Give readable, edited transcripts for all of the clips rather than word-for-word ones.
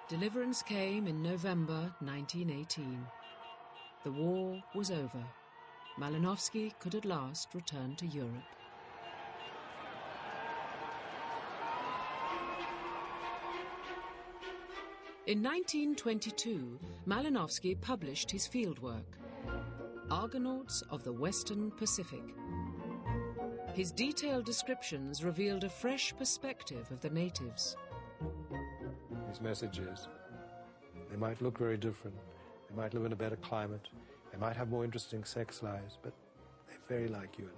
Deliverance came in November 1918. The war was over. Malinowski could at last return to Europe. In 1922, Malinowski published his fieldwork, Argonauts of the Western Pacific. His detailed descriptions revealed a fresh perspective of the natives. His messages, they might look very different, they might live in a better climate, they might have more interesting sex lives, but they're very like you and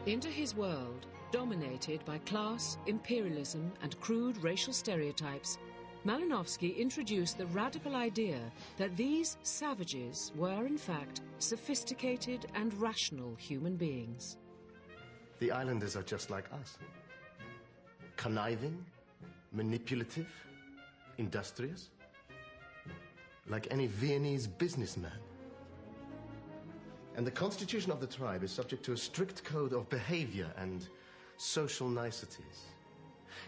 me. Into his world, dominated by class, imperialism and crude racial stereotypes, Malinowski introduced the radical idea that these savages were in fact sophisticated and rational human beings. The islanders are just like us. Conniving, manipulative, industrious. Like any Viennese businessman. And the constitution of the tribe is subject to a strict code of behavior and social niceties,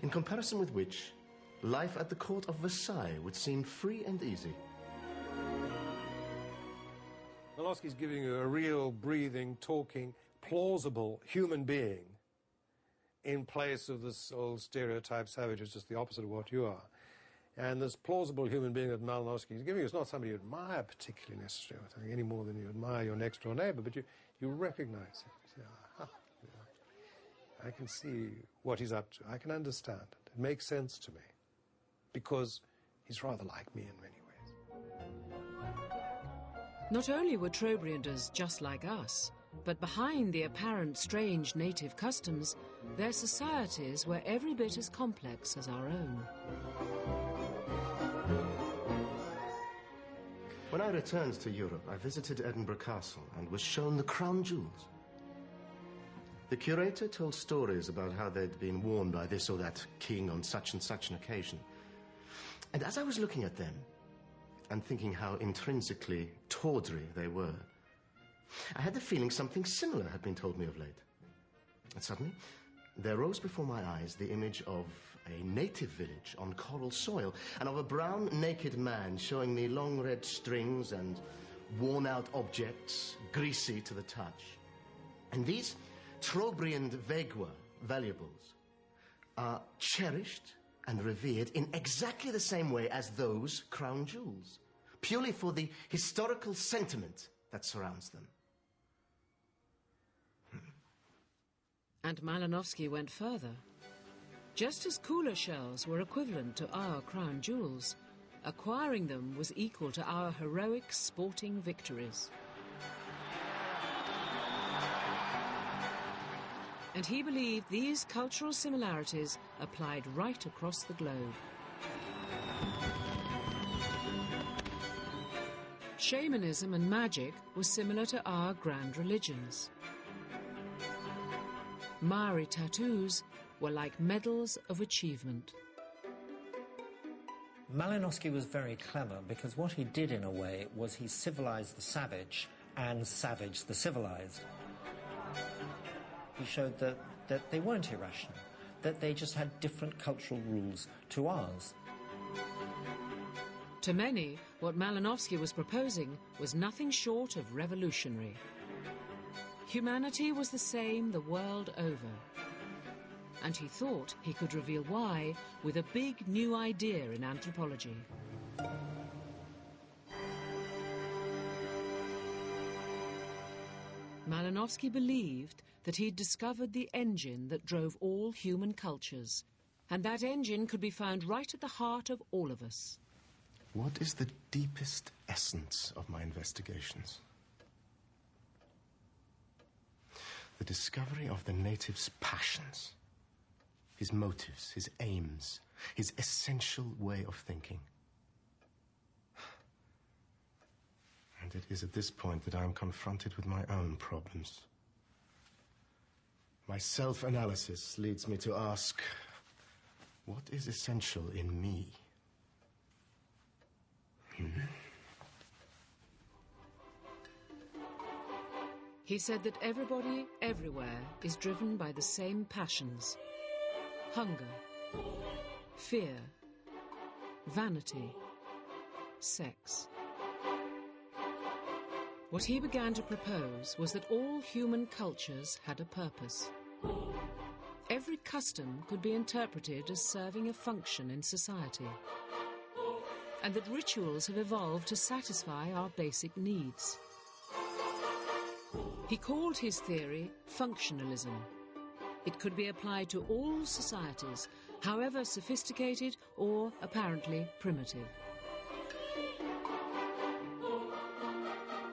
in comparison with which life at the court of Versailles would seem free and easy. Malinowski's giving you a real, breathing, talking, plausible human being in place of this old stereotype savage who's just the opposite of what you are. And this plausible human being that Malinowski is giving you is not somebody you admire particularly necessarily, I think, any more than you admire your next-door neighbour, but you recognize it. You say, aha, yeah, I can see what he's up to. I can understand it. It makes sense to me, because he's rather like me in many ways. Not only were Trobrianders just like us, but behind the apparent strange native customs, their societies were every bit as complex as our own. When I returned to Europe, I visited Edinburgh Castle and was shown the crown jewels. The curator told stories about how they'd been worn by this or that king on such and such an occasion. And as I was looking at them and thinking how intrinsically tawdry they were, I had the feeling something similar had been told me of late. And suddenly, there rose before my eyes the image of a native village on coral soil and of a brown, naked man showing me long red strings and worn-out objects, greasy to the touch. And these Trobriand Vegua valuables are cherished and revered in exactly the same way as those crown jewels, purely for the historical sentiment that surrounds them. And Malinowski went further. Just as cooler shells were equivalent to our crown jewels, acquiring them was equal to our heroic sporting victories. And he believed these cultural similarities applied right across the globe. Shamanism and magic were similar to our grand religions. Maori tattoos were like medals of achievement. Malinowski was very clever because what he did in a way was he civilized the savage and savaged the civilized. He showed that they weren't irrational, that they just had different cultural rules to ours. To many, what Malinowski was proposing was nothing short of revolutionary. Humanity was the same the world over. And he thought he could reveal why with a big new idea in anthropology. Malinowski believed that he'd discovered the engine that drove all human cultures, and that engine could be found right at the heart of all of us. What is the deepest essence of my investigations? The discovery of the native's passions, his motives, his aims, his essential way of thinking. And it is at this point that I am confronted with my own problems. My self-analysis leads me to ask, what is essential in me? He said that everybody, everywhere, is driven by the same passions. Hunger, fear, vanity, sex. What he began to propose was that all human cultures had a purpose. Every custom could be interpreted as serving a function in society, and that rituals have evolved to satisfy our basic needs. He called his theory functionalism. It could be applied to all societies, however sophisticated or apparently primitive.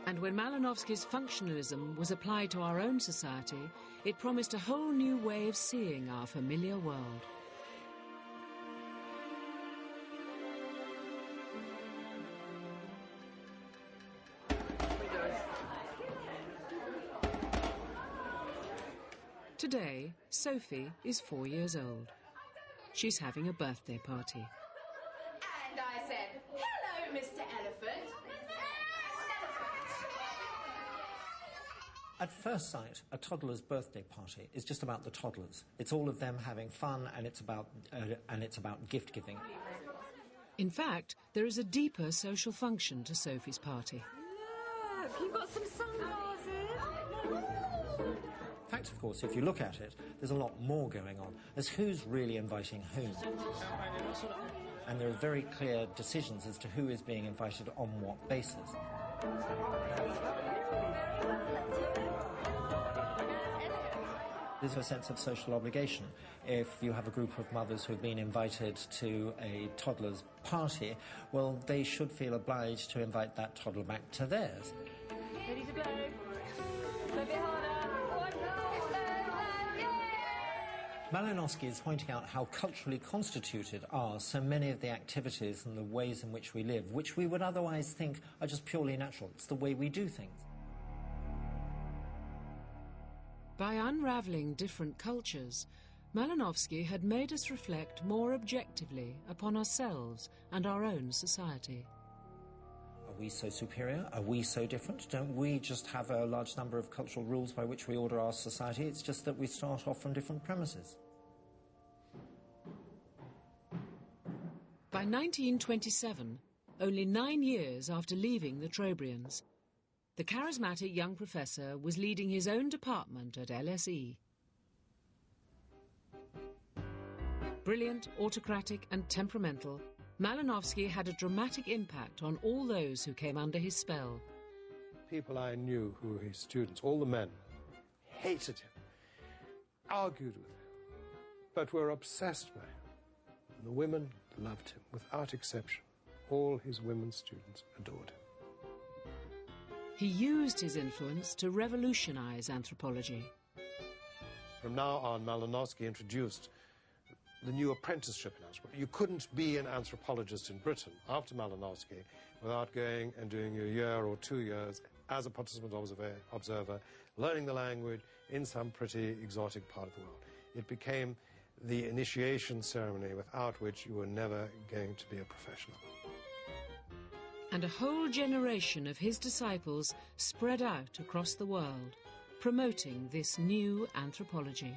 And when Malinowski's functionalism was applied to our own society, it promised a whole new way of seeing our familiar world. Today, Sophie is 4 years old. She's having a birthday party. And I said, "Hello, Mr. Elephant." At first sight, a toddler's birthday party is just about the toddlers. It's all of them having fun, and it's about gift giving. In fact, there is a deeper social function to Sophie's party. Look, you've got some sunglasses. In fact, of course, if you look at it, there's a lot more going on. There's who's really inviting whom. And there are very clear decisions as to who is being invited on what basis. There's a sense of social obligation. If you have a group of mothers who have been invited to a toddler's party, well, they should feel obliged to invite that toddler back to theirs. Ready to blow? Blow a bit harder. Malinowski is pointing out how culturally constituted are so many of the activities and the ways in which we live, which we would otherwise think are just purely natural. It's the way we do things. By unravelling different cultures, Malinowski had made us reflect more objectively upon ourselves and our own society. Are we so superior? Are we so different? Don't we just have a large number of cultural rules by which we order our society? It's just that we start off from different premises. By 1927, only 9 years after leaving the Trobrians, the charismatic young professor was leading his own department at LSE. Brilliant, autocratic and temperamental, Malinowski had a dramatic impact on all those who came under his spell. People I knew who were his students, all the men, hated him, argued with him, but were obsessed by him. And the women loved him, without exception. All his women students adored him. He used his influence to revolutionize anthropology. From now on, Malinowski introduced the new apprenticeship in anthropology. You couldn't be an anthropologist in Britain after Malinowski without going and doing a year or 2 years as a participant observer, learning the language in some pretty exotic part of the world. It became the initiation ceremony without which you were never going to be a professional. And a whole generation of his disciples spread out across the world, promoting this new anthropology.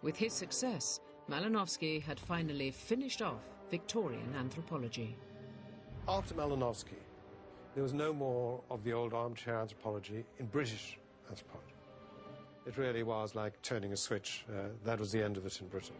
With his success, Malinowski had finally finished off Victorian anthropology. After Malinowski, there was no more of the old armchair anthropology in British anthropology. It really was like turning a switch. That was the end of it in Britain.